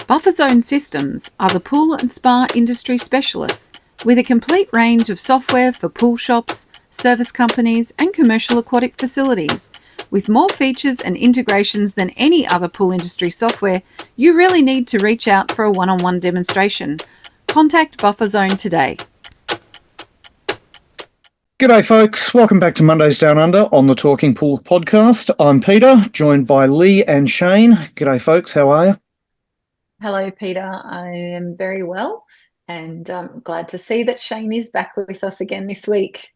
Buffer Zone Systems are the pool and spa industry specialists with a complete range of software for pool shops, service companies and commercial aquatic facilities. With more features and integrations than any other pool industry software, you really need to reach out for a one-on-one demonstration. Contact Buffer Zone today. G'day folks, welcome back to Mondays Down Under on the Talking Pools podcast. I'm Peter, joined by Lee and Shane. G'day folks, how are you? Hello Peter, I am very well and glad to see that Shane is back with us again this week.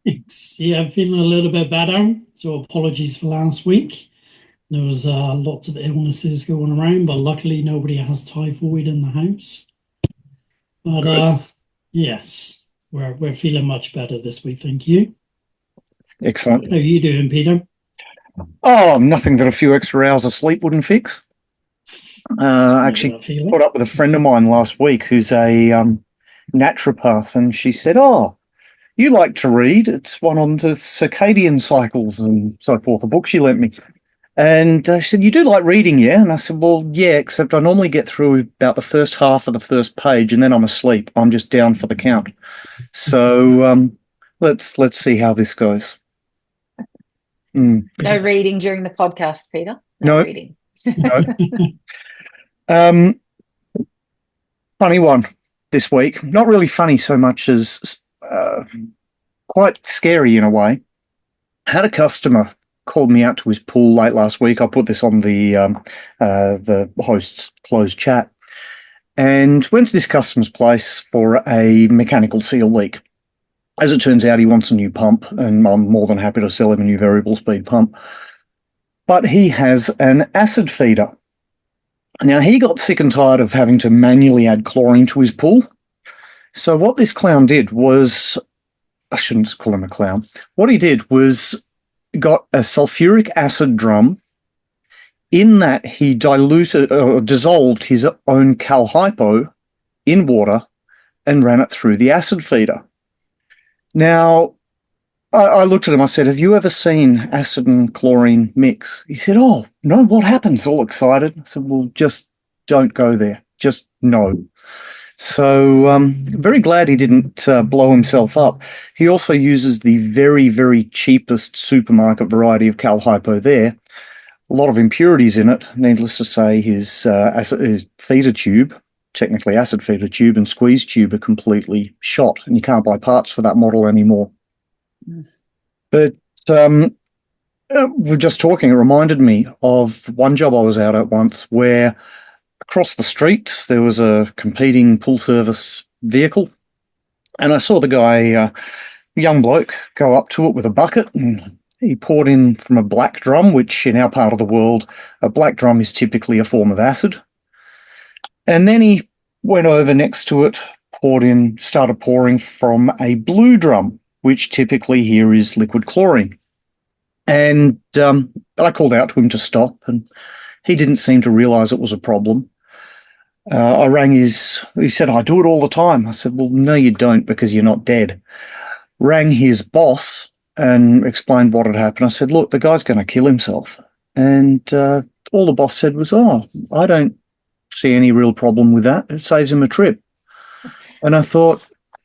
Thanks. Yeah, I'm feeling a little bit better, so apologies for last week. There was lots of illnesses going around, but luckily nobody has typhoid in the house. But yes, we're feeling much better this week, thank you. Excellent. How are you doing, Peter? Oh, nothing that a few extra hours of sleep wouldn't fix. Actually caught up with a friend of mine last week who's a naturopath, and she said, "Oh, you like to read? It's one on the circadian cycles and so forth, a book she lent me." And she said, "You do like reading, yeah?" And I said, "Well, yeah, except I normally get through about the first half of the first page and then I'm asleep. I'm just down for the count. So let's see how this goes." No reading during the podcast, Peter? No reading. No. Funny one this week. Not really funny so much as quite scary in a way. Had a customer called me out to his pool late last week. I put this on the host's closed chat, and went to this customer's place for a mechanical seal leak. As it turns out, he wants a new pump, and I'm more than happy to sell him a new variable speed pump. But he has an acid feeder. Now, he got sick and tired of having to manually add chlorine to his pool. So what this clown did was, I shouldn't call him a clown. What he did was got a sulfuric acid drum. In that, he diluted or dissolved his own cal hypo in water and ran it through the acid feeder. Now, I looked at him, I said, "Have you ever seen acid and chlorine mix?" He said, "Oh, no, what happens?" All excited. I said, "Well, just don't go there. Just no." So very glad he didn't blow himself up. He also uses the very, very cheapest supermarket variety of cal hypo there. A lot of impurities in it. Needless to say, his feeder tube, technically acid feeder tube and squeeze tube, are completely shot, and you can't buy parts for that model anymore. But we're just talking, it reminded me of one job I was out at once where across the street there was a competing pool service vehicle, and I saw the guy, young bloke, go up to it with a bucket, and he poured in from a black drum, which in our part of the world, a black drum is typically a form of acid. And then he went over next to it, started pouring from a blue drum, which typically here is liquid chlorine. And I called out to him to stop, and he didn't seem to realise it was a problem. I rang he said, "I do it all the time." I said, "Well, no, you don't, because you're not dead." Rang his boss and explained what had happened. I said, "Look, the guy's going to kill himself." And all the boss said was, "Oh, I don't see any real problem with that. It saves him a trip." And I thought,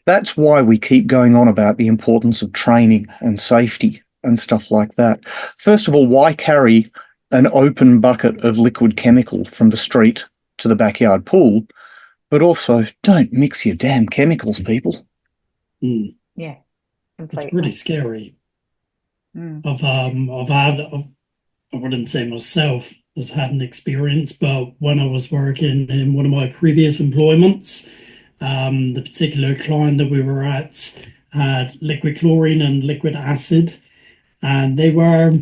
that's why we keep going on about the importance of training and safety and stuff like that. First of all, why carry an open bucket of liquid chemical from the street to the backyard pool? But also, don't mix your damn chemicals, people. Yeah, completely. It's pretty scary. I wouldn't say myself has had an experience, but when I was working in one of my previous employments, the particular client that we were at had liquid chlorine and liquid acid, and they were,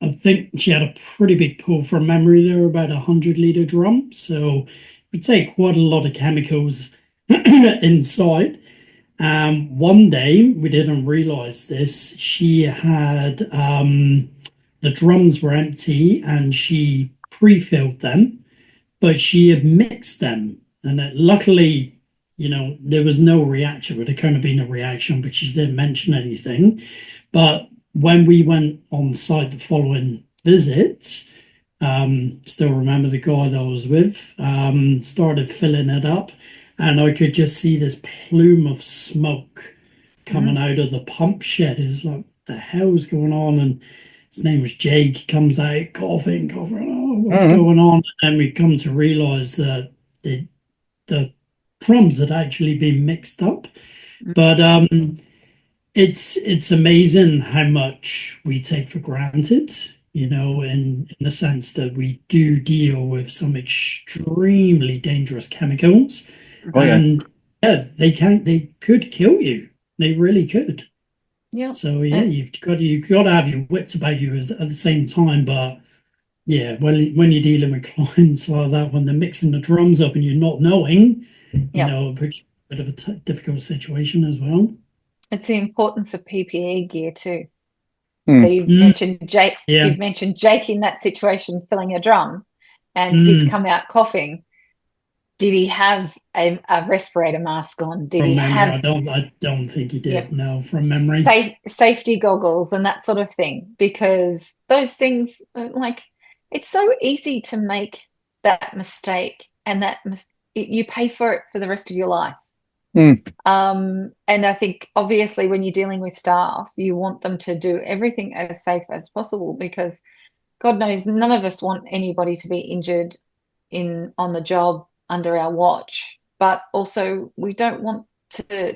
I think she had a pretty big pool. From memory, they were about 100-litre drum, so it would take quite a lot of chemicals inside. One day, we didn't realise this, she had, the drums were empty and she pre-filled them, but she had mixed them. And luckily, there was no reaction. Would have kind of been a reaction, but she didn't mention anything. But when we went on site the following visit, Still remember the guy that I was with. Started filling it up, and I could just see this plume of smoke coming out of the pump shed. It was like, what the hell's going on? And his name was Jake. He comes out coughing. Oh, what's going on? And we come to realize that the crumbs had actually been mixed up. But it's amazing how much we take for granted, in the sense that we do deal with some extremely dangerous chemicals. Oh, yeah. And they could kill you. They really could. Yeah. So you've got to have your wits about you at the same time. But yeah, when you're dealing with clients like that, when they're mixing the drums up and you're not knowing, a bit of a difficult situation as well. It's the importance of PPE gear too. Mm. So you've mentioned Jake. Yeah. You've mentioned Jake in that situation filling a drum, and he's come out coughing. Did he have a respirator mask on? Did From he memory, have? I don't think he did. Yep. No, from memory. Safety goggles and that sort of thing, because those things, like, it's so easy to make that mistake, and you pay for it for the rest of your life. And I think obviously when you're dealing with staff, you want them to do everything as safe as possible, because God knows none of us want anybody to be injured on the job under our watch, but also we don't want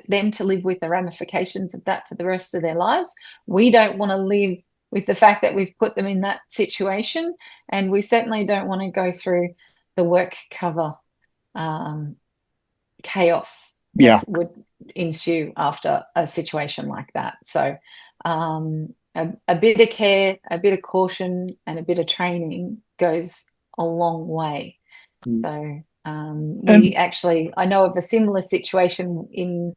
them to live with the ramifications of that for the rest of their lives. We don't want to live with the fact that we've put them in that situation, and we certainly don't want to go through the work cover chaos that would ensue after a situation like that. So a bit of care, a bit of caution, and a bit of training goes a long way. So I know of a similar situation in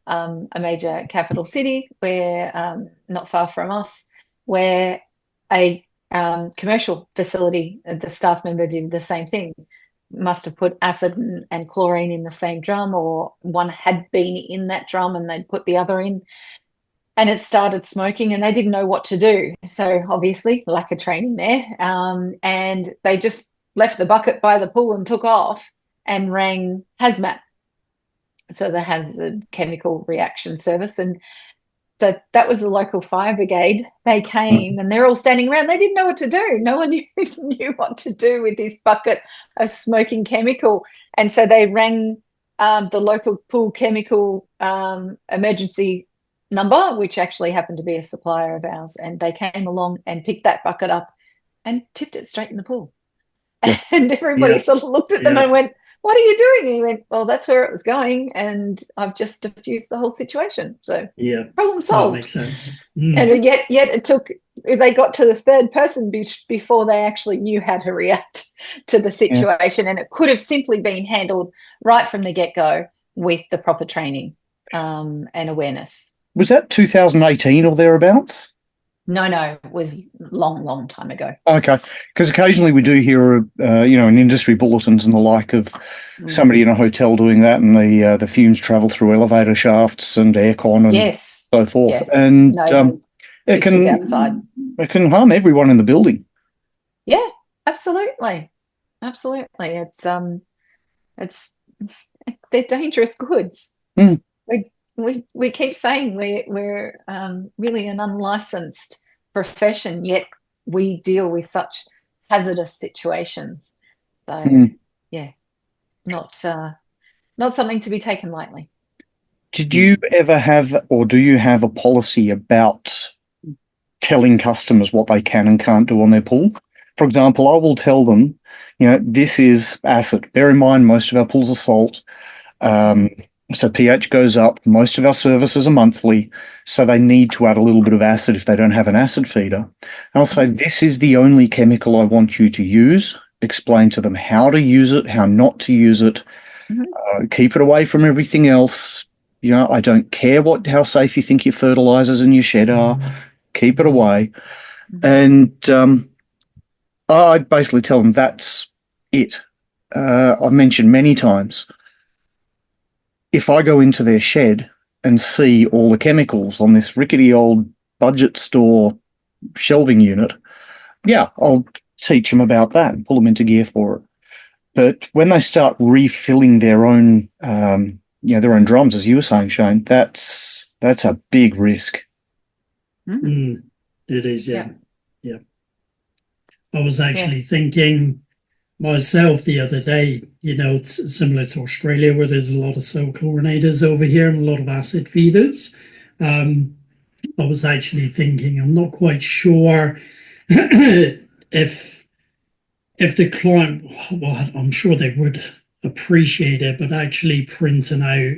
a major capital city where not far from us, where a commercial facility, the staff member did the same thing. Must have put acid and chlorine in the same drum, or one had been in that drum and they'd put the other in, and it started smoking, and they didn't know what to do. So obviously lack of training there, and they just left the bucket by the pool and took off and rang hazmat, so the hazard chemical reaction service. And so that was the local fire brigade. They came and they're all standing around. They didn't know what to do. No one knew what to do with this bucket of smoking chemical. And so they rang the local pool chemical emergency number, which actually happened to be a supplier of ours. And they came along and picked that bucket up and tipped it straight in the pool. Yeah. And everybody sort of looked at them and went, "What are you doing?" And he went, "Well, that's where it was going, and I've just diffused the whole situation." So problem solved. That makes sense. And yet they got to the third person before they actually knew how to react to the situation, and it could have simply been handled right from the get-go with the proper training and awareness. Was that 2018 or thereabouts? No, it was long time ago. Okay, because occasionally we do hear, in industry bulletins and the like of somebody in a hotel doing that, and the fumes travel through elevator shafts and aircon and so forth, and it can harm everyone in the building. Yeah, absolutely. It's they're dangerous goods. We keep saying we're really an unlicensed profession, yet we deal with such hazardous situations. So not something to be taken lightly. Did you ever have, or do you have, a policy about telling customers what they can and can't do on their pool? For example, I will tell them, this is acid. Bear in mind, most of our pools are salt. So pH goes up. Most of our services are monthly, so they need to add a little bit of acid if they don't have an acid feeder. And I'll say, this is the only chemical I want you to use. Explain to them how to use it, how not to use it. Keep it away from everything else. I don't care how safe you think your fertilizers in your shed are. Keep it away. And I basically tell them that's it. I've mentioned many times, if I go into their shed and see all the chemicals on this rickety old budget store shelving unit, I'll teach them about that and pull them into gear for it. But when they start refilling their own, their own drums, as you were saying, Shane, that's a big risk. It is, yeah. I was actually thinking myself the other day, it's similar to Australia where there's a lot of cell chlorinators over here and a lot of acid feeders. I was actually thinking, I'm not quite sure if the client, well, I'm sure they would appreciate it, but actually printing out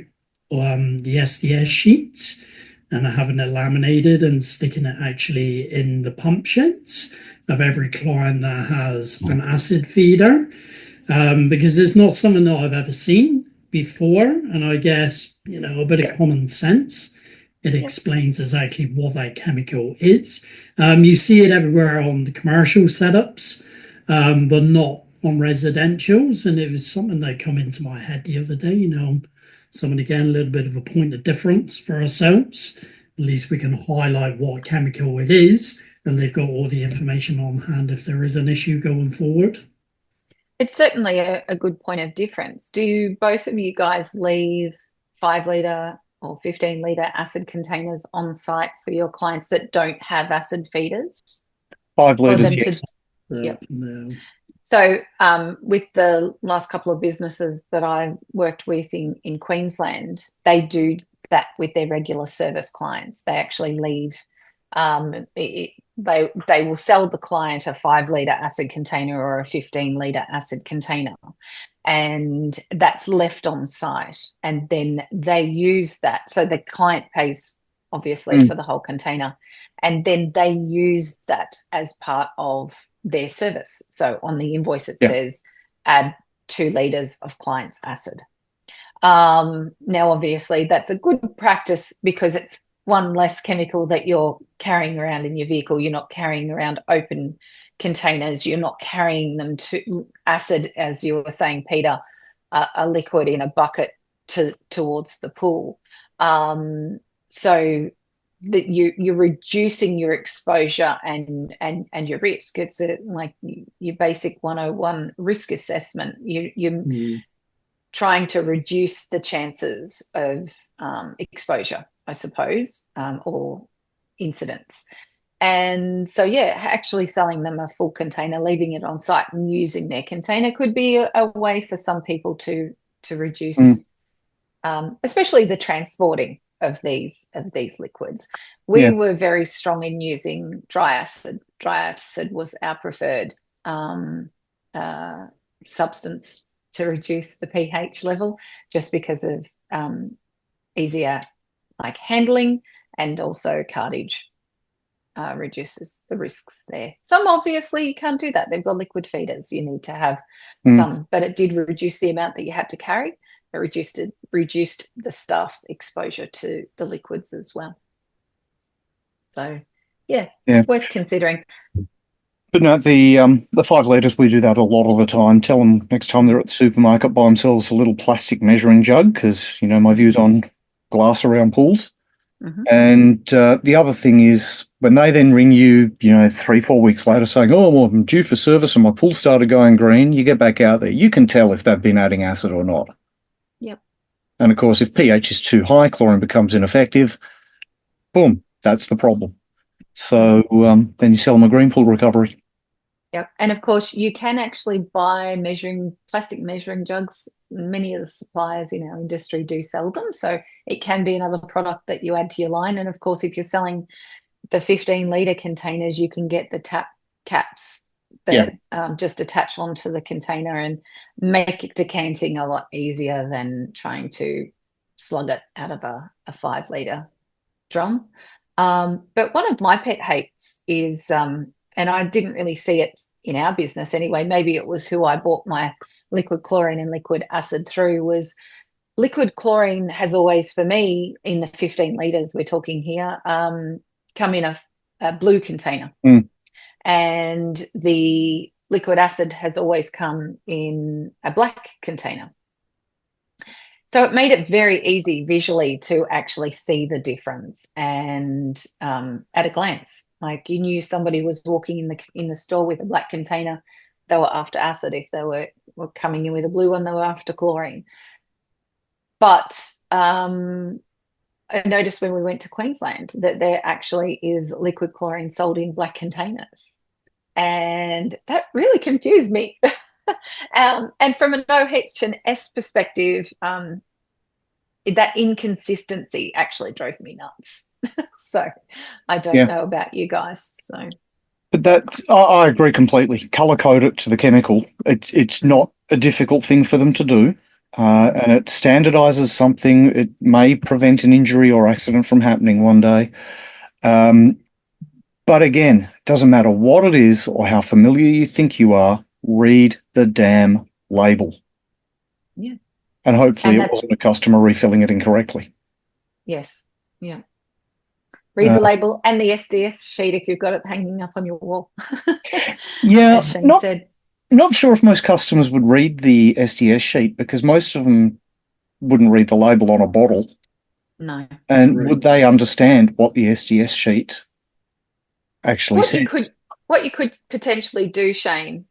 the SDS sheets and having it laminated and sticking it actually in the pump sheds of every client that has an acid feeder, because it's not something that I've ever seen before. And I guess, a bit of common sense, it explains exactly what that chemical is. You see it everywhere on the commercial setups, but not on residentials. And it was something that come into my head the other day, something, again, a little bit of a point of difference for ourselves. At least we can highlight what chemical it is, and they've got all the information on hand if there is an issue going forward. It's certainly a good point of difference. Do both of you guys leave 5 litre or 15 litre acid containers on site for your clients that don't have acid feeders? 5 litres, yes. No. So with the last couple of businesses that I worked with in Queensland, they do that with their regular service clients. They actually leave, they will sell the client a 5 litre acid container or a 15 litre acid container, and that's left on site. And then they use that. So the client pays, obviously, for the whole container, and then they use that as part of their service. So on the invoice it says add 2 litres of client's acid. Now obviously that's a good practice because it's one less chemical that you're carrying around in your vehicle. You're not carrying around open containers. You're not carrying them to acid, as you were saying, Peter, a liquid in a bucket towards the pool. So that you're reducing your exposure and your risk. It's like your basic 101 risk assessment. You're trying to reduce the chances of exposure, I suppose, or incidents. And so, actually selling them a full container, leaving it on site and using their container could be a way for some people to reduce, especially the transporting of these liquids. We were very strong in using dry acid. Dry acid was our preferred substance to reduce the pH level, just because of easier handling, and also cartage reduces the risks there. Some obviously you can't do that. They've got liquid feeders. You need to have some, but it did reduce the amount that you had to carry. It reduced the staff's exposure to the liquids as well. So, worth considering. But no, the 5 litres, we do that a lot of the time. Tell them next time they're at the supermarket, buy themselves a little plastic measuring jug, because, my view's on glass around pools. And the other thing is, when they then ring you, 3-4 weeks later saying, well, I'm due for service and my pool started going green, you get back out there, you can tell if they've been adding acid or not. Yep. And of course, if pH is too high, chlorine becomes ineffective. Boom, that's the problem. So then you sell them a green pool recovery. Yep. And of course, you can actually buy plastic measuring jugs. Many of the suppliers in our industry do sell them. So it can be another product that you add to your line. And of course, if you're selling the 15 litre containers, you can get the tap caps that just attach onto the container and make decanting a lot easier than trying to slug it out of a 5 litre drum. But one of my pet hates is, and I didn't really see it in our business anyway, maybe it was who I bought my liquid chlorine and liquid acid through, was liquid chlorine has always, for me, in the 15 litres we're talking here, come in a blue container. And the liquid acid has always come in a black container. So it made it very easy visually to actually see the difference, and at a glance, like you knew somebody was walking in the store with a black container, they were after acid. If they were coming in with a blue one, they were after chlorine. But I noticed when we went to Queensland that there actually is liquid chlorine sold in black containers, and that really confused me. And from an OH&S perspective, that inconsistency actually drove me nuts. So I don't know about you guys. So, but I agree completely. Color code it to the chemical. It's not a difficult thing for them to do, and it standardizes something. It may prevent an injury or accident from happening one day. But again, it doesn't matter what it is or how familiar you think you are. Read the damn label. Yeah. And hopefully it wasn't a customer refilling it incorrectly. Yes. Yeah. Read the label and the SDS sheet if you've got it hanging up on your wall. Yeah. As Shane said. Not sure if most customers would read the SDS sheet, because most of them wouldn't read the label on a bottle. No. And would they understand what the SDS sheet actually says? What you could potentially do, Shane,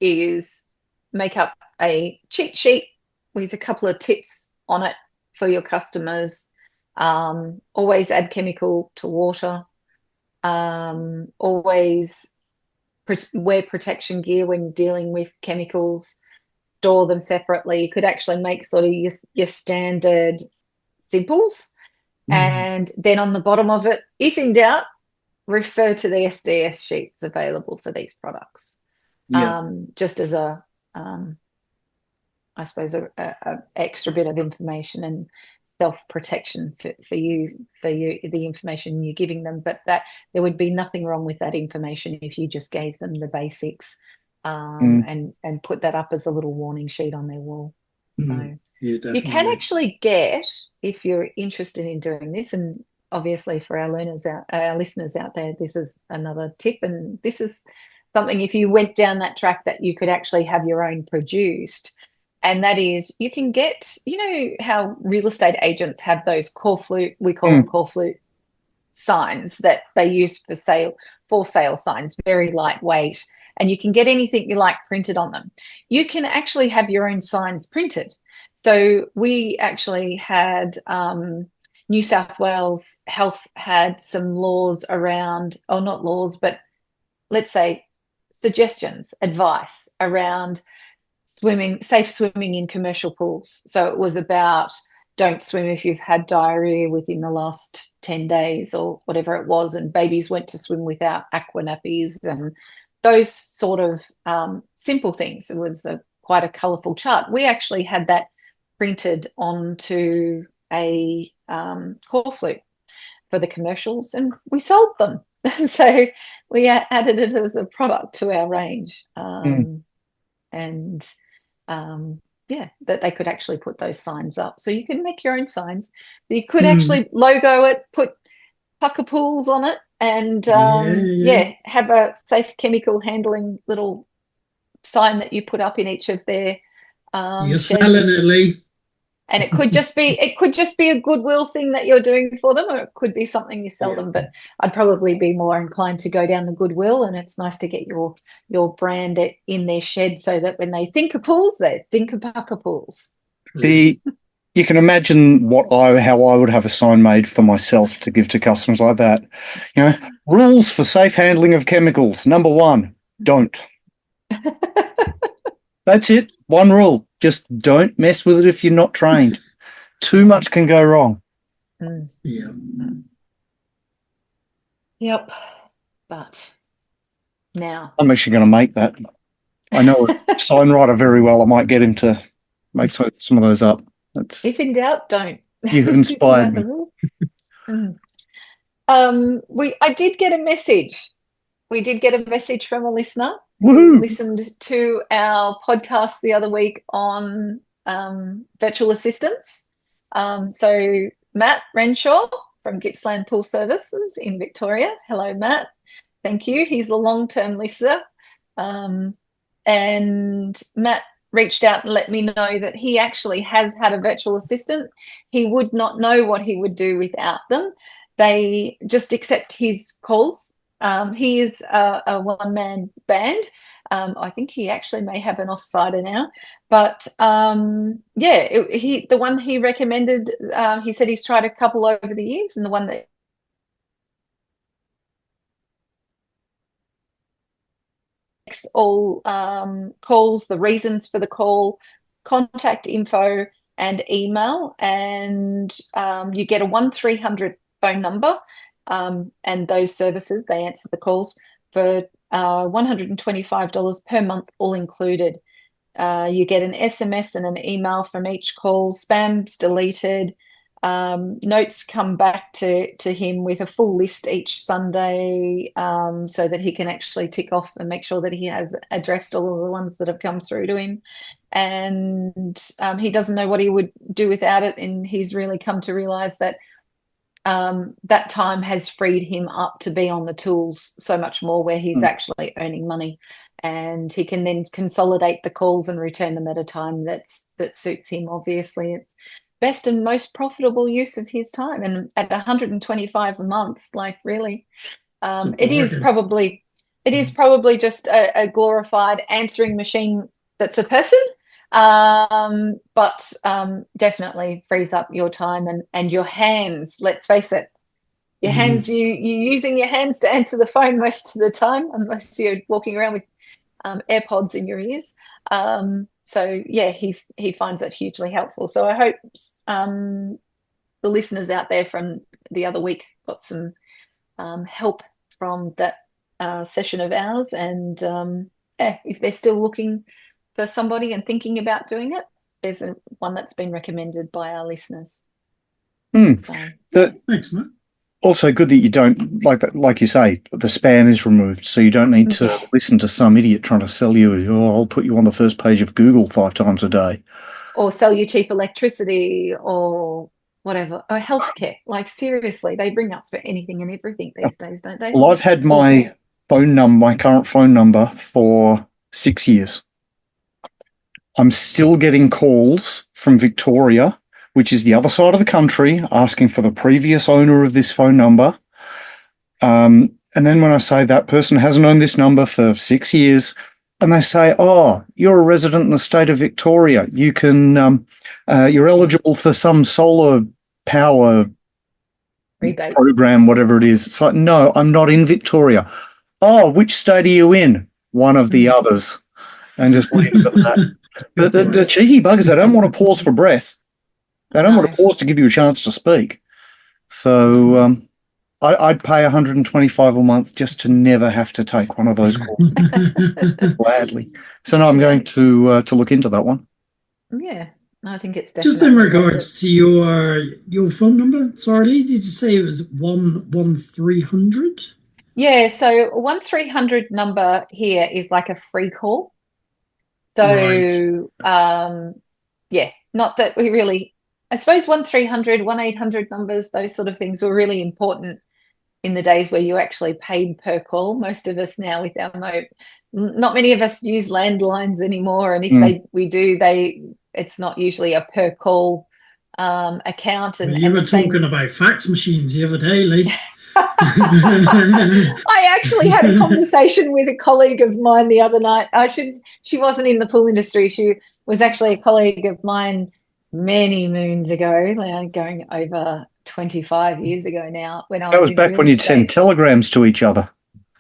is make up a cheat sheet with a couple of tips on it for your customers. Always add chemical to water. Always wear protection gear when dealing with chemicals. Store them separately. You could actually make sort of your standard simples. And then on the bottom of it, if in doubt, refer to the SDS sheets available for these products. Just as I suppose, a extra bit of information and self-protection for you, the information you're giving them. But that there would be nothing wrong with that information if you just gave them the basics, and put that up as a little warning sheet on their wall. So you can actually get, if you're interested in doing this, and obviously for our listeners out there, this is another tip, and this is something, if you went down that track, that you could actually have your own produced. And that is, you can get, you know how real estate agents have those call flute, we call them call flute signs that they use for sale signs, very lightweight, and you can get anything you like printed on them. You can actually have your own signs printed. So we actually had New South Wales Health had some laws around, or not laws, but let's say suggestions, advice around safe swimming in commercial pools. So it was about, don't swim if you've had diarrhea within the last 10 days or whatever it was, and babies went to swim without aqua nappies, and those sort of simple things. It was quite a colourful chart. We actually had that printed onto a call flute for the commercials, and we sold them. So we added it as a product to our range. And that they could actually put those signs up. So you can make your own signs. You could actually logo it, put pucker pools on it, and have a safe chemical handling little sign that you put up in each of their you're selling it, Lee. And it could just be a goodwill thing that you're doing for them, or it could be something you sell them. But I'd probably be more inclined to go down the goodwill, and it's nice to get your brand in their shed, so that when they think of pools, they think of pucker pools. You can imagine how I would have a sign made for myself to give to customers like that. You know, rules for safe handling of chemicals. Number 1, don't. That's it. One rule. Just don't mess with it if you're not trained. Too much can go wrong. Yeah. Yep. But now I'm actually going to make that. I know a sign writer very well. I might get him to make some of those up. If in doubt, don't. You've inspired me. I did get a message. We did get a message from a listener. Woohoo. Who listened to our podcast the other week on virtual assistants. So Matt Renshaw from Gippsland Pool Services in Victoria. Hello, Matt. Thank you. He's a long-term listener. And Matt reached out and let me know that he actually has had a virtual assistant. He would not know what he would do without them. They just accept his calls. He is a one-man band. I think he actually may have an offsider now, but the one he recommended, he said he's tried a couple over the years, and the one that all calls, the reasons for the call, contact info, and email, and you get a 1300 phone number, and those services, they answer the calls for $125 per month, all included. You get an SMS and an email from each call. Spam's deleted. Notes come back to him with a full list each Sunday, so that he can actually tick off and make sure that he has addressed all of the ones that have come through to him. And he doesn't know what he would do without it, and he's really come to realize that that time has freed him up to be on the tools so much more, where he's actually earning money, and he can then consolidate the calls and return them at a time that suits him. Obviously, it's best and most profitable use of his time, and at 125 a month, like, really, it is probably just a glorified answering machine that's a person. But definitely frees up your time and your hands. Let's face it, your hands, you're using your hands to answer the phone most of the time, unless you're walking around with AirPods in your ears. So yeah, he finds it hugely helpful. So I hope the listeners out there from the other week got some help from that session of ours. And if they're still looking for somebody and thinking about doing it, there's one that's been recommended by our listeners. Thanks, Matt. Also good that you don't, like you say, the spam is removed, so you don't need to listen to some idiot trying to sell you, I'll put you on the first page of Google 5 times a day. Or sell you cheap electricity or whatever, or healthcare. Like, seriously, they bring up for anything and everything these days, don't they? Well, I've had my current phone number for 6 years. I'm still getting calls from Victoria, which is the other side of the country, asking for the previous owner of this phone number. And then when I say that person hasn't owned this number for 6 years, and they say, oh, you're a resident in the state of Victoria, you can, you're eligible for some solar power rebate program, whatever it is. It's like, no, I'm not in Victoria. Oh, which state are you in? One of the others. And just leave it at that. But the cheeky buggers, they don't want to pause for breath. They don't want to pause to give you a chance to speak. So I'd pay $125 a month just to never have to take one of those calls. Gladly. So no, I'm going to look into that one. Yeah, I think it's definitely. Just in regards to your phone number, sorry, Lee, did you say it was 11300? Yeah, so 1300 number here is like a free call. So, yeah, not that we really, I suppose 1300, 1800 numbers, those sort of things were really important in the days where you actually paid per call. Most of us now with our not many of us use landlines anymore. And if we do, it's not usually a per call account. And you were talking about fax machines the other day, Lee. I actually had a conversation with a colleague of mine the other night. She wasn't in the pool industry. She was actually a colleague of mine many moons ago, going over 25 years ago now. That was back when you'd send telegrams to each other.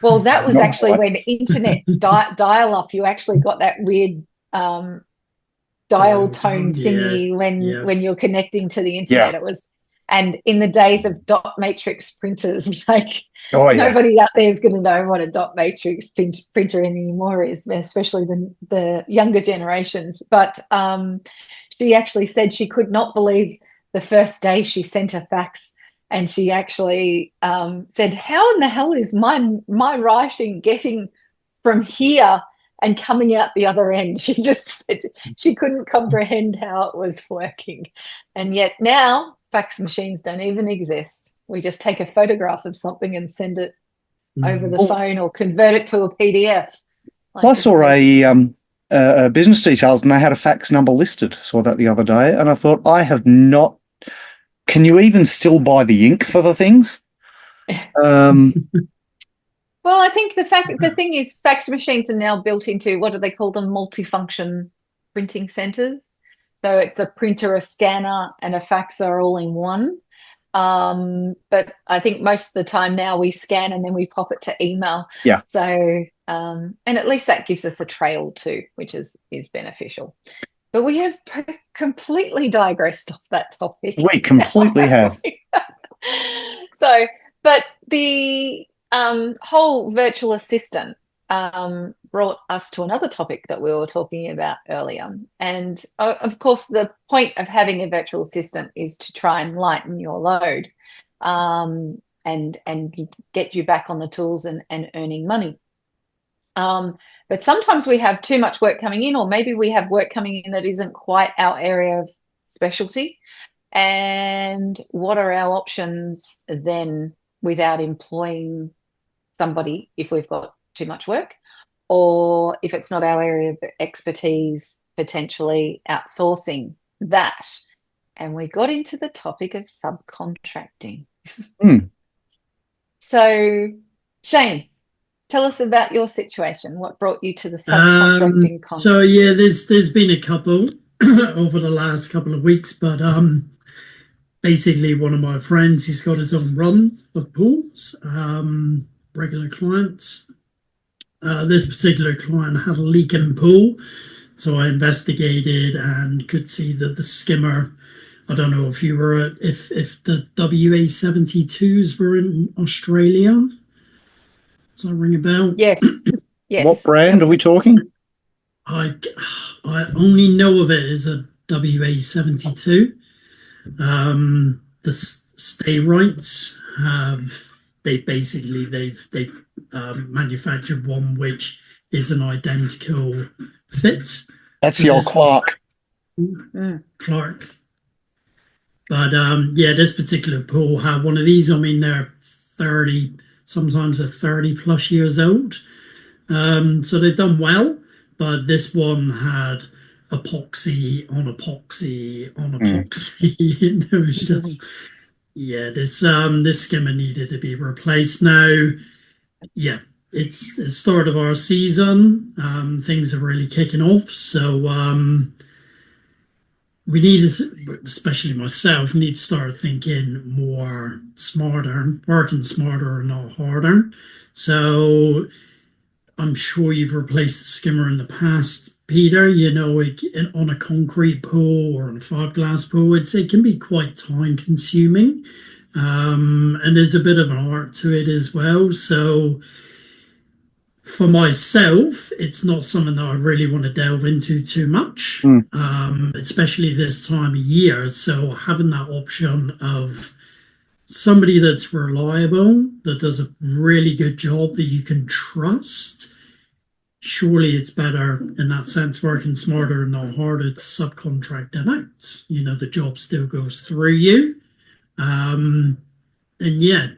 Well, that was actually when internet dial-up, you actually got that weird dial tone thingy when you're connecting to the internet. It was. And in the days of dot matrix printers, nobody out there is going to know what a dot matrix printer anymore is, especially the younger generations. But she actually said she could not believe the first day she sent a fax, and she actually said, "How in the hell is my writing getting from here and coming out the other end?" She just said she couldn't comprehend how it was working, and yet now fax machines don't even exist. We just take a photograph of something and send it over the phone or convert it to a PDF. I saw a business details, and they had a fax number listed. Saw that the other day, and I thought, I have not. Can you even still buy the ink for the things? Well, I think the thing is, fax machines are now built into, what do they call them? Multifunction printing centers. So it's a printer, a scanner, and a faxer all in one. But I think most of the time now we scan and then we pop it to email. Yeah. So, and at least that gives us a trail too, which is beneficial. But we have completely digressed off that topic. We completely have. So, but the whole virtual assistant brought us to another topic that we were talking about earlier. And of course, the point of having a virtual assistant is to try and lighten your load and get you back on the tools and earning money. But sometimes we have too much work coming in, or maybe we have work coming in that isn't quite our area of specialty. And what are our options then without employing somebody if we've got too much work, or if it's not our area of expertise, potentially outsourcing that? And we got into the topic of subcontracting. So, Shane, tell us about your situation. What brought you to the subcontracting contract? So yeah, there's been a couple over the last couple of weeks, but basically one of my friends, he's got his own run of pools, regular clients. This particular client had a leak in the pool, so I investigated and could see that the skimmer, I don't know if you were, if the WA72s were in Australia. Does that ring a bell? Yes. Yes. What brand are we talking? I only know of it as a WA72. The stay rights they've manufactured one which is an identical fit. That's your Clark. Clark. But yeah, this particular pool had one of these. I mean, they're 30, sometimes they're 30 plus years old. So they've done well, but this one had epoxy on epoxy on epoxy. And it was just, yeah, this skimmer needed to be replaced. Now, yeah, it's the start of our season. Things are really kicking off. So we need, especially myself, need to start thinking more smarter, working smarter and not harder. So I'm sure you've replaced the skimmer in the past, Peter. You know, on a concrete pool or on a fiberglass pool, it can be quite time consuming. And there's a bit of an art to it as well. So for myself, it's not something that I really want to delve into too much, especially this time of year. So having that option of somebody that's reliable, that does a really good job, that you can trust, surely it's better in that sense, working smarter and not harder, to subcontract it out. You know, the job still goes through you. And yeah,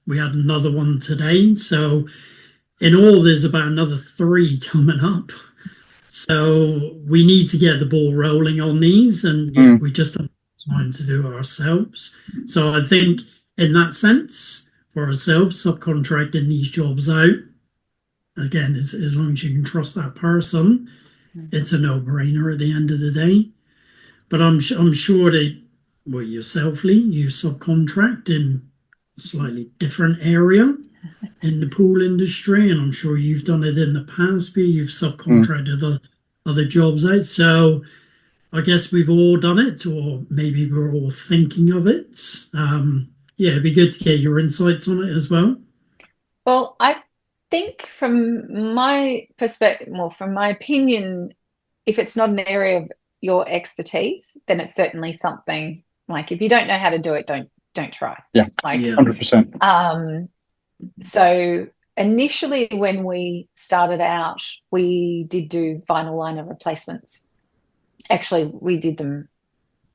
we had another one today. So in all, there's about another 3 coming up. So we need to get the ball rolling on these, and yeah, we just don't have time to do it ourselves. So I think in that sense, for ourselves, subcontracting these jobs out, again, as long as you can trust that person, it's a no-brainer at the end of the day. But I'm sure that, well, yourself, Lee, you subcontract in a slightly different area in the pool industry, and I'm sure you've done it in the past, but you've subcontracted other jobs out. So I guess we've all done it, or maybe we're all thinking of it. Yeah, it'd be good to get your insights on it as well. Well, I think from my perspective, from my opinion, if it's not an area of your expertise, then it's certainly something, like, if you don't know how to do it, don't try. Yeah, like 100%. So initially when we started out, we did do vinyl liner replacements. Actually, we did them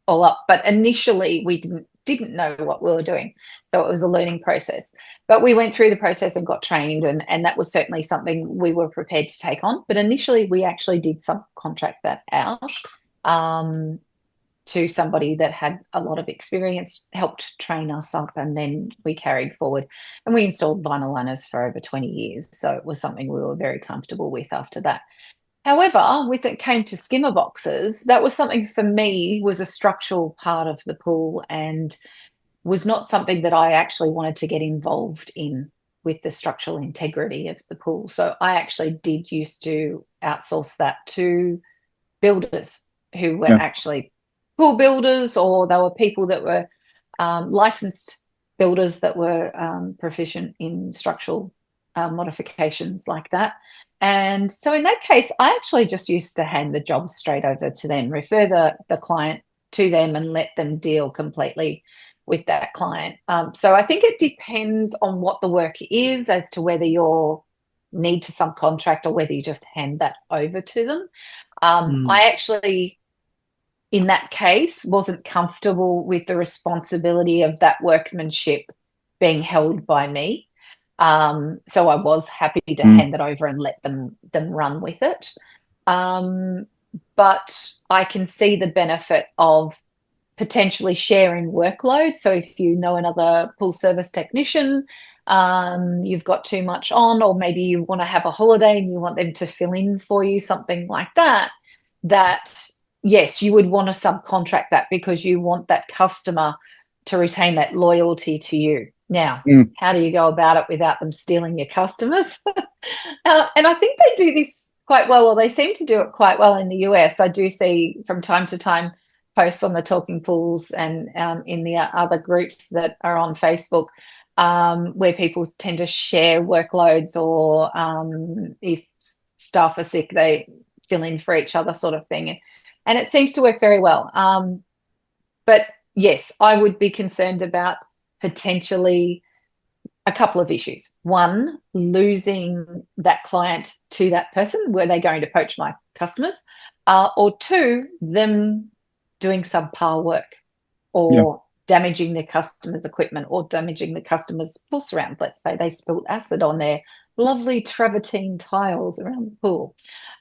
all up, but initially we didn't know what we were doing. So it was a learning process. But we went through the process and got trained, and that was certainly something we were prepared to take on. But initially, we actually did subcontract that out to somebody that had a lot of experience, helped train us up, and then we carried forward. And we installed vinyl liners for over 20 years. So it was something we were very comfortable with after that. However, when it came to skimmer boxes, that was something for me was a structural part of the pool and was not something that I actually wanted to get involved in with the structural integrity of the pool. So I actually did used to outsource that to builders who were actually pool builders, or they were people that were licensed builders that were proficient in structural modifications like that. And so in that case, I actually just used to hand the job straight over to them, refer the client to them and let them deal completely with that client. So I think it depends on what the work is as to whether you need to subcontract or whether you just hand that over to them. I actually, in that case, wasn't comfortable with the responsibility of that workmanship being held by me. So I was happy to hand it over and let them run with it. But I can see the benefit of potentially sharing workload. So if you know another pool service technician, you've got too much on, or maybe you want to have a holiday and you want them to fill in for you, something like that, yes, you would want to subcontract that because you want that customer to retain that loyalty to you. Now, how do you go about it without them stealing your customers? And I think they do this quite well, or they seem to do it quite well in the US. I do see from time to time posts on the Talking Pools and in the other groups that are on Facebook where people tend to share workloads, or if staff are sick, they fill in for each other, sort of thing. And it seems to work very well. But yes, I would be concerned about potentially a couple of issues. One, losing that client to that person. Were they going to poach my customers? Or two, them doing subpar work, or damaging their customers' equipment, or damaging the customers' pool surround. Let's say they spilled acid on their lovely travertine tiles around the pool.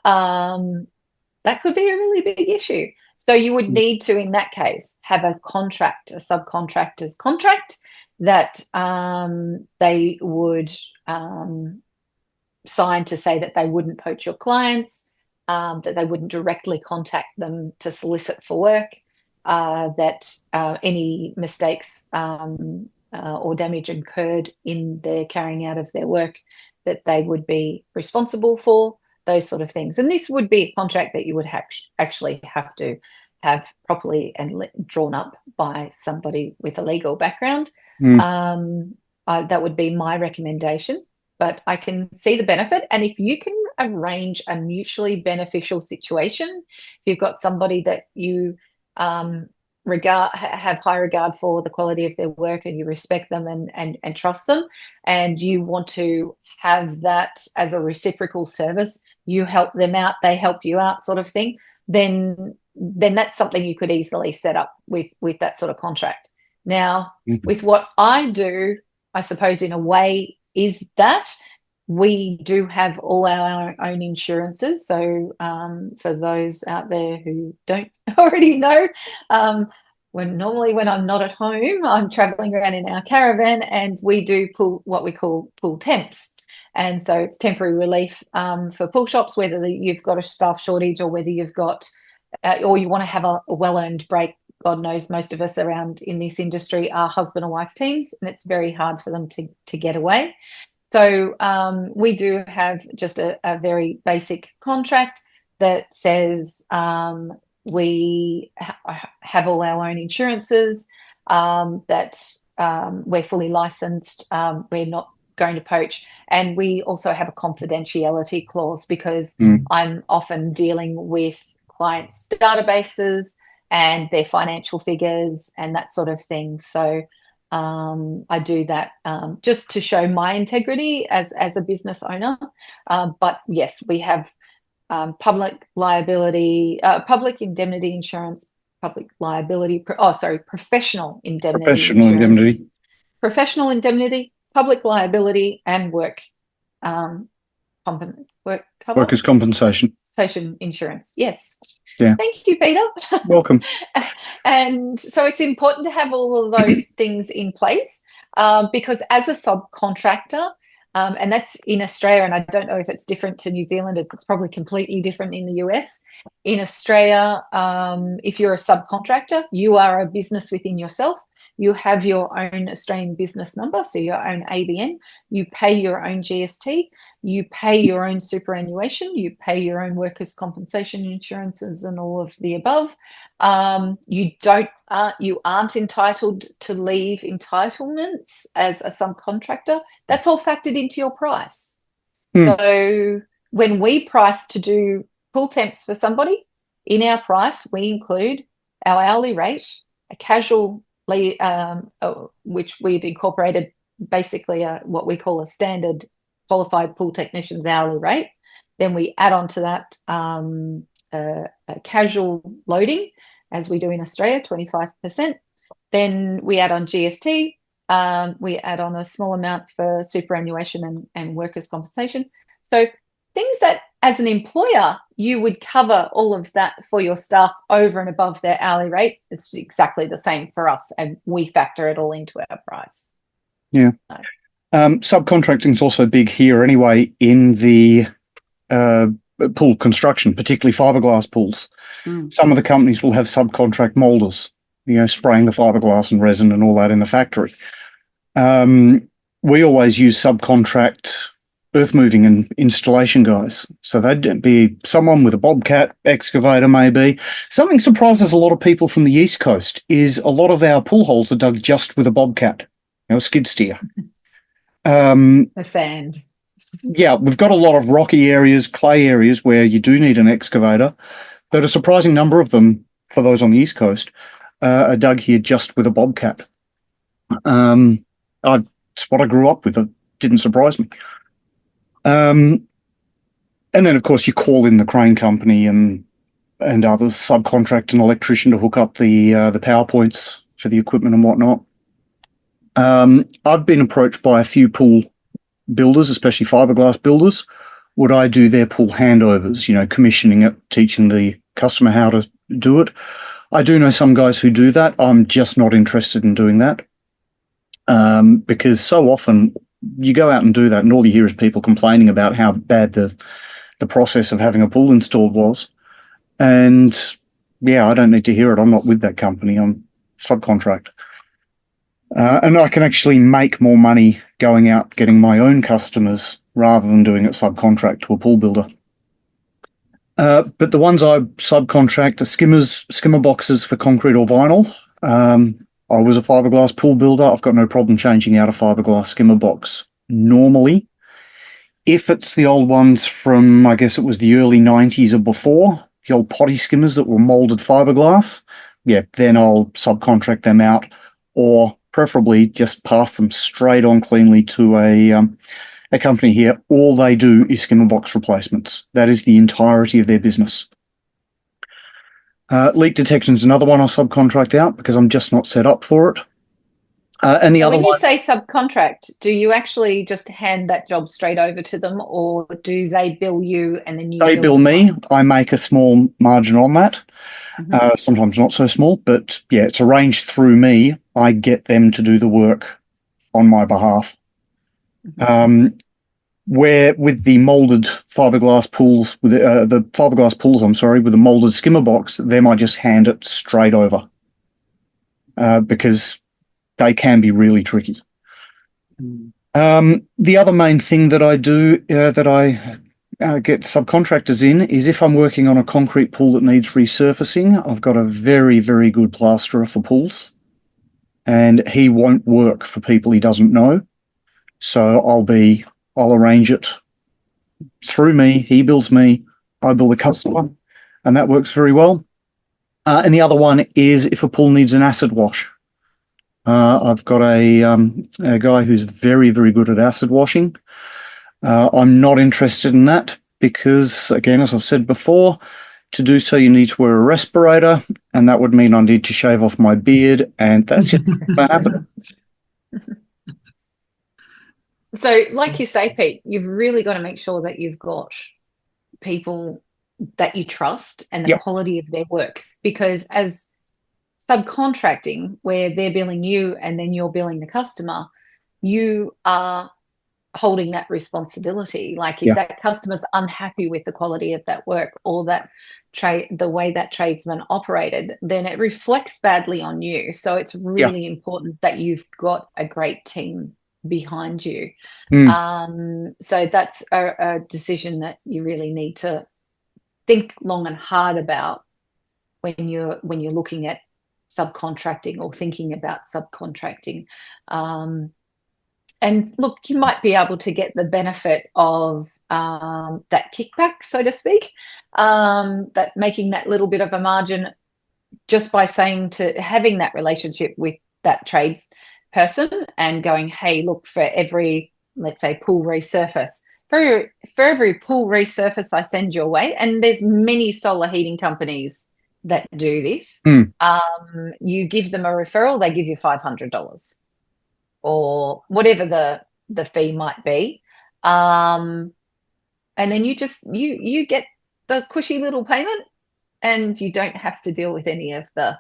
That could be a really big issue. So you would need to, in that case, have a contract, a subcontractor's contract that they would sign to say that they wouldn't poach your clients, that they wouldn't directly contact them to solicit for work, that any mistakes or damage incurred in their carrying out of their work, that they would be responsible for, those sort of things. And this would be a contract that you would actually have to have properly and drawn up by somebody with a legal background. That would be my recommendation. But I can see the benefit. And if you can arrange a mutually beneficial situation, if you've got somebody that you have high regard for the quality of their work, and you respect them and trust them, and you want to have that as a reciprocal service, you help them out, they help you out, sort of thing, then that's something you could easily set up with that sort of contract. Now, with what I do, I suppose in a way, is that we do have all our own insurances. So for those out there who don't already know, when I'm not at home, I'm traveling around in our caravan, and we do what we call pool temps. And so it's temporary relief for pool shops, whether you've got a staff shortage, or whether you've got, or you want to have a well-earned break. God knows most of us around in this industry are husband and wife teams, and it's very hard for them to get away. So we do have just a very basic contract that says we have all our own insurances, that we're fully licensed, we're not going to poach, and we also have a confidentiality clause, because I'm often dealing with clients' databases and their financial figures and that sort of thing. So I do that just to show my integrity as a business owner. But yes, we have public liability, public indemnity insurance, professional indemnity insurance. Professional indemnity. public liability and work work cover, Workers' compensation. Insurance. Yes. Yeah. Thank you, Peter. Welcome. And so it's important to have all of those things in place because as a subcontractor, and that's in Australia, and I don't know if it's different to New Zealand, it's probably completely different in the US. In Australia, if you're a subcontractor, you are a business within yourself. You have your own Australian business number, so your own ABN. You pay your own GST. You pay your own superannuation. You pay your own workers' compensation insurances and all of the above. You aren't entitled to leave entitlements as a subcontractor. That's all factored into your price. So when we price to do pool temps for somebody, in our price we include our hourly rate, a casual which we've incorporated basically what we call a standard qualified pool technician's hourly rate. Then we add on to that a casual loading, as we do in Australia, 25%. Then we add on GST. We add on a small amount for superannuation and workers' compensation. So things that, as an employer, you would cover all of that for your staff over and above their hourly rate. It's exactly the same for us, and we factor it all into our price. Yeah. Subcontracting is also big here anyway in the pool construction, particularly fiberglass pools. Some of the companies will have subcontract molders, spraying the fiberglass and resin and all that in the factory. We always use subcontract earth moving and installation guys. So they'd be someone with a bobcat, excavator maybe. Something surprises a lot of people from the East Coast is a lot of our pool holes are dug just with a bobcat, a skid steer. The sand. Yeah, we've got a lot of rocky areas, clay areas where you do need an excavator, but a surprising number of them, for those on the East Coast, are dug here just with a bobcat. It's what I grew up with. It didn't surprise me. And then, of course, you call in the crane company and others, subcontract an electrician to hook up the power points for the equipment and whatnot. I've been approached by a few pool builders, especially fiberglass builders. Would I do their pool handovers, commissioning it, teaching the customer how to do it? I do know some guys who do that. I'm just not interested in doing that because so often you go out and do that and all you hear is people complaining about how bad the process of having a pool installed was. And yeah, I don't need to hear it. I'm not with that company. I'm subcontract. And I can actually make more money going out getting my own customers rather than doing it subcontract to a pool builder. But the ones I subcontract are skimmer boxes for concrete or vinyl. I was a fiberglass pool builder. I've got no problem changing out a fiberglass skimmer box normally. If it's the old ones from, I guess it was the early 90s or before, the old potty skimmers that were molded fiberglass, yeah, then I'll subcontract them out or preferably just pass them straight on cleanly to a company here. All they do is skimmer box replacements. That is the entirety of their business. Leak detection is another one I'll subcontract out because I'm just not set up for it. And the other when one, you say subcontract, do you actually just hand that job straight over to them, or do they bill you and then you? They bill me. I make a small margin on that. Sometimes not so small, but yeah, it's arranged through me. I get them to do the work on my behalf. Where with the molded fiberglass pools, with the fiberglass pools, with the molded skimmer box, them I just hand it straight over because they can be really tricky. The other main thing that I do that I get subcontractors in is if I'm working on a concrete pool that needs resurfacing. I've got a very, very good plasterer for pools, and he won't work for people he doesn't know. So I'll arrange it through me. He bills me. I bill the customer, and that works very well. And the other one is if a pool needs an acid wash. I've got a guy who's very, very good at acid washing. I'm not interested in that because, again, as I've said before, to do so you need to wear a respirator, and that would mean I need to shave off my beard, and that's just not going to happen. So, like you say, Pete, you've really got to make sure that you've got people that you trust and the Yep. quality of their work. Because as subcontracting, where they're billing you and then you're billing the customer, you are holding that responsibility. Like if Yeah. that customer's unhappy with the quality of that work or that the way that tradesman operated, then it reflects badly on you. So it's really important that you've got a great team behind you. So that's a decision that you really need to think long and hard about when you're looking at subcontracting or thinking about subcontracting. And look, you might be able to get the benefit of that kickback, so to speak, that making that little bit of a margin just by having that relationship with that trades person and going, hey, look, for every, let's say, pool resurface, for every pool resurface I send your way, and there's many solar heating companies that do this, you give them a referral, they give you $500 or whatever the fee might be, and then you get the cushy little payment, and you don't have to deal with any of the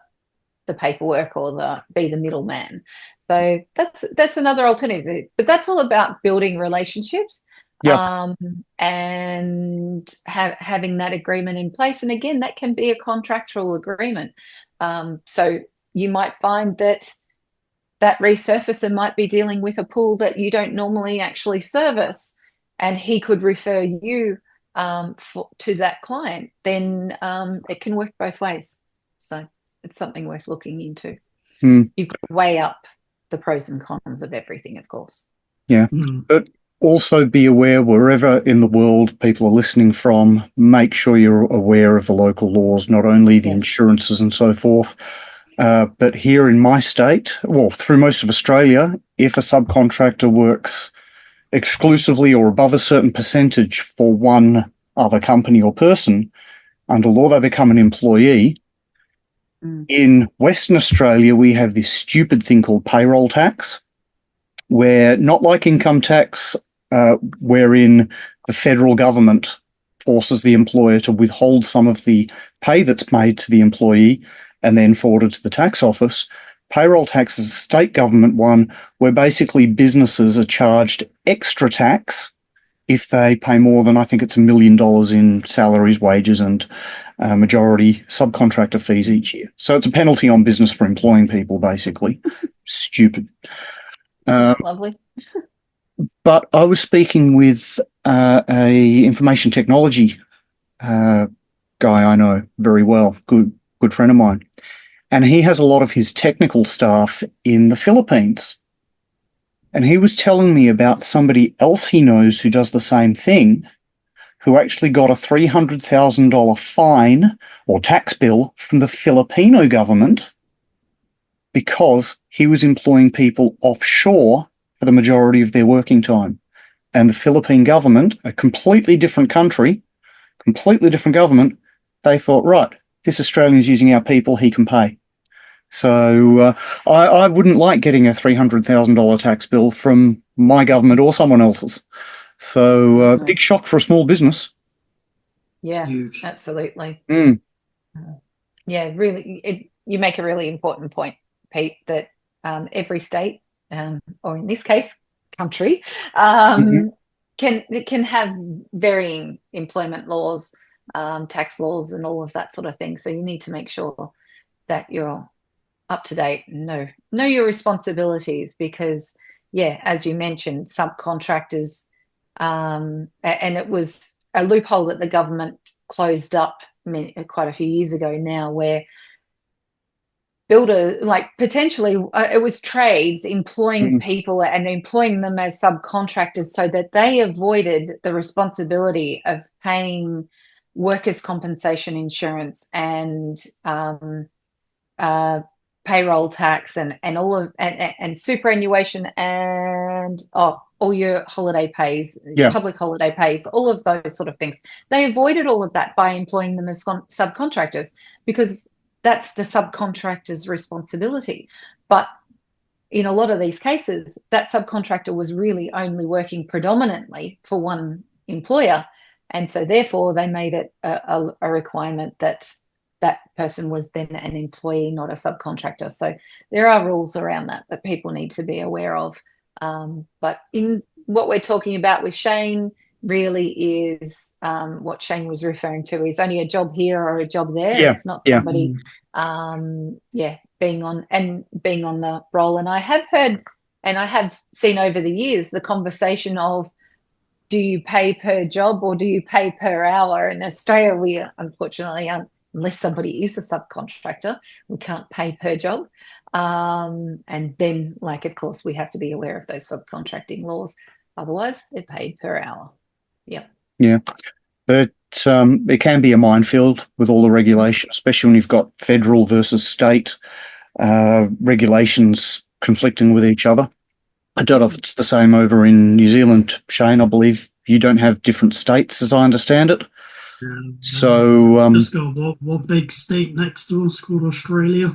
paperwork or be the middleman. So that's another alternative. But that's all about building relationships, and having that agreement in place. And again, that can be a contractual agreement. So you might find that resurfacer might be dealing with a pool that you don't normally actually service, and he could refer you to that client. Then it can work both ways. So it's something worth looking into. You've got to weigh up the pros and cons of everything, of course. Yeah. But also be aware, wherever in the world people are listening from, make sure you're aware of the local laws, not only the insurances and so forth. But here in my state, well, through most of Australia, if a subcontractor works exclusively or above a certain percentage for one other company or person, under law they become an employee. In Western Australia, we have this stupid thing called payroll tax, where, not like income tax, wherein the federal government forces the employer to withhold some of the pay that's made to the employee and then forwarded to the tax office. Payroll tax is a state government one where basically businesses are charged extra tax if they pay more than, I think it's $1 million in salaries, wages, and majority subcontractor fees each year. So it's a penalty on business for employing people, basically. Stupid. Lovely. But I was speaking with a information technology guy I know very well, good friend of mine. And he has a lot of his technical staff in the Philippines. And he was telling me about somebody else he knows who does the same thing, who actually got a $300,000 fine or tax bill from the Filipino government because he was employing people offshore for the majority of their working time. And the Philippine government, a completely different country, completely different government, they thought, right, this Australian's using our people, he can pay. So I wouldn't like getting a $300,000 tax bill from my government or someone else's. So big shock for a small business. Yeah, absolutely. Yeah, really, you make a really important point, Pete, that every state, or in this case, country, can have varying employment laws, tax laws, and all of that sort of thing. So you need to make sure that you're up to date and know your responsibilities, because, yeah, as you mentioned, subcontractors, and it was a loophole that the government closed up quite a few years ago now, where builder, like potentially it was trades employing people and employing them as subcontractors so that they avoided the responsibility of paying workers' compensation insurance and payroll tax and all of and superannuation and all your holiday pays, public holiday pays, all of those sort of things. They avoided all of that by employing them as subcontractors, because that's the subcontractor's responsibility. But in a lot of these cases, that subcontractor was really only working predominantly for one employer. And so therefore they made it a requirement that that person was then an employee, not a subcontractor. So there are rules around that people need to be aware of. But in what we're talking about with Shane really is what Shane was referring to is only a job here or a job there. Yeah, it's not somebody being on the roll. And I have heard and I have seen over the years the conversation of, do you pay per job or do you pay per hour? In Australia, we unfortunately, unless somebody is a subcontractor, we can't pay per job. And then, like, of course, we have to be aware of those subcontracting laws. Otherwise, they're paid per hour. Yeah. Yeah. But it can be a minefield with all the regulation, especially when you've got federal versus state regulations conflicting with each other. I don't know if it's the same over in New Zealand, Shane. I believe you don't have different states, as I understand it. So just got what big state next to us called Australia.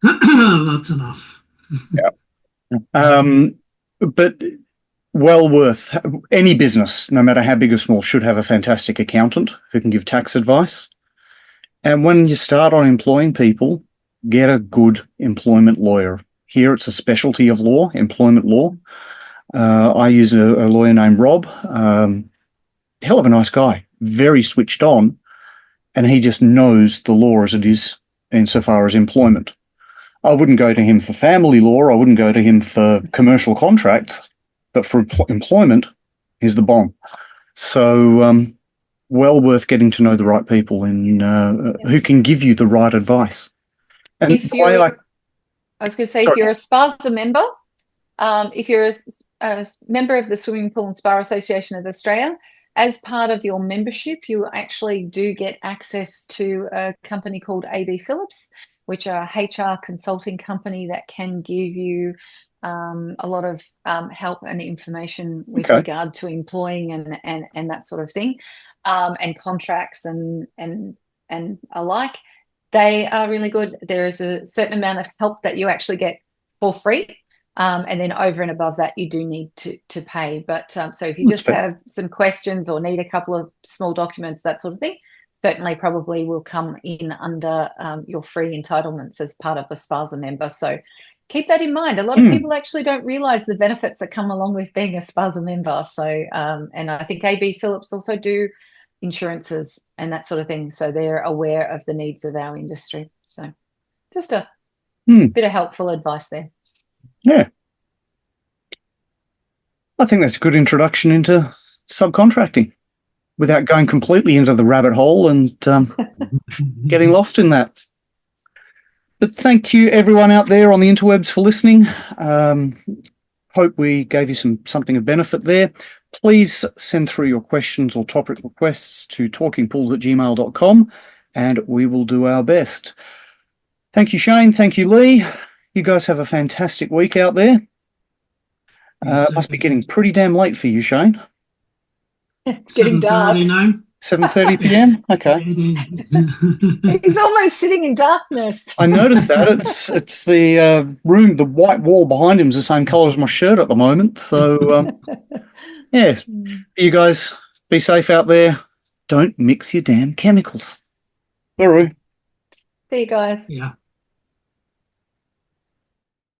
That's enough. Yeah. But well worth any business, no matter how big or small, should have a fantastic accountant who can give tax advice. And when you start on employing people, get a good employment lawyer. Here it's a specialty of law, employment law. I use a lawyer named Rob. Hell of a nice guy, very switched on, and he just knows the law as it is insofar as employment. I wouldn't go to him for family law. I wouldn't go to him for commercial contracts, but for employment, he's the bomb. So well worth getting to know the right people and who can give you the right advice. And I was going to say, if you're a SPASA member, if you're a member of the Swimming Pool and Spa Association of Australia, as part of your membership, you actually do get access to a company called AB Phillips, which are a HR consulting company that can give you a lot of help and information with regard to employing and that sort of thing, and contracts and alike. They are really good. There is a certain amount of help that you actually get for free. And then over and above that, you do need to pay. But so if you just have some questions or need a couple of small documents, that sort of thing, certainly probably will come in under your free entitlements as part of a SPASA member. So keep that in mind. A lot of people actually don't realise the benefits that come along with being a SPASA member. So, and I think AB Phillips also do insurances and that sort of thing. So they're aware of the needs of our industry. So just a bit of helpful advice there. Yeah. I think that's a good introduction into subcontracting without going completely into the rabbit hole and getting lost in that. But thank you, everyone out there on the interwebs, for listening. Hope we gave you something of benefit there. Please send through your questions or topic requests to talkingpools@gmail.com, and we will do our best. Thank you, Shane. Thank you, Lee. You guys have a fantastic week out there. It must be getting pretty damn late for you, Shane. It's getting dark. 7:30 p.m. Okay. He's almost sitting in darkness. I noticed that. It's the room, the white wall behind him is the same colour as my shirt at the moment. So, yes, you guys be safe out there. Don't mix your damn chemicals. Guru. See you guys. Yeah.